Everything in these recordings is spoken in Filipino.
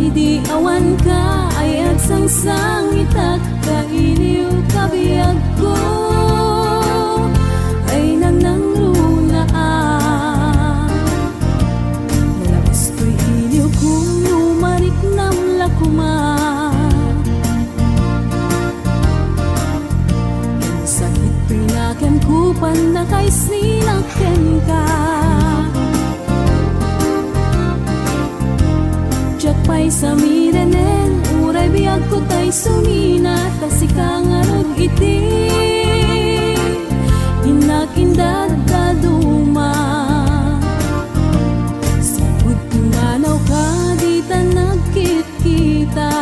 Idi awan ka ay agsangsang itak kailiw kabiyag ko ay nanangrunaan. Nalabas ko'y iliw kung lumarik nam lakuma. Ang sakit pinakan kupan na kay sinaken ka. Pay sa mirenen, uray biyag ko tay sumina, tasikang arog iti, inakindad kaduma. Sipud tumanaw ka, di ta nagkit-kita.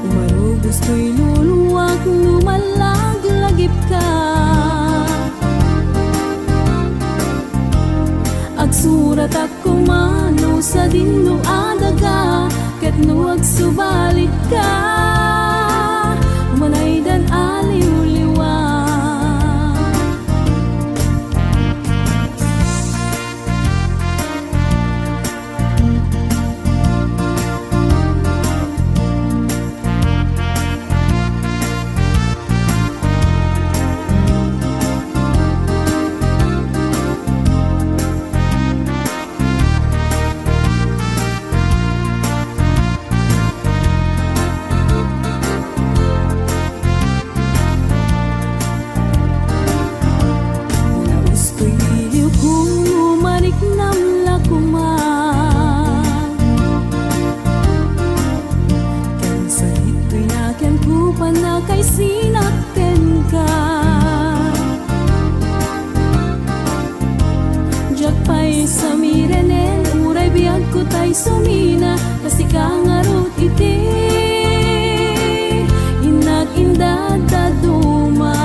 Umarugos ko'y luluwag, lumalag-lagip ka. Agsurat ako mano sa dinno adaga, ket no agsubalit ka, umanay dan aliw-liwa. Kay sinaken ka, jakpay sa mirenen, uray biyag ko tay sumina, kasi kangarot iti, inag-indad daduma.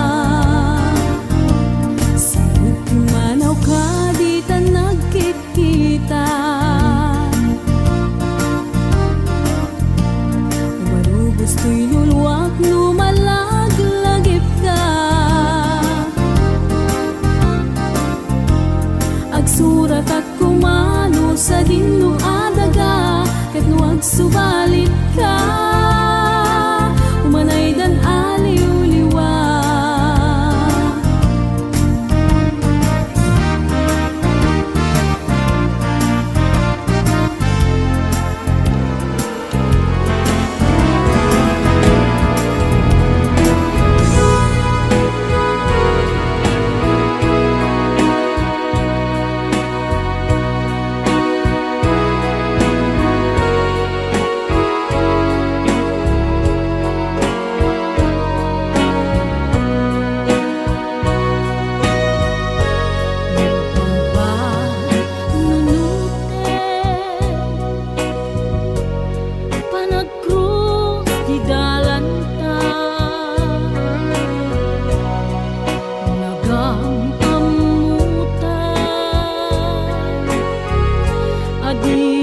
Sipud kumanaw ka, di ta nagkit-kita. Umarugos ko'y luluwak, lumalag-lagip ka. Agsurat at kumano sa dinno adaga, ket no agsubalit ka, umanay dan aliw-liwa. Adi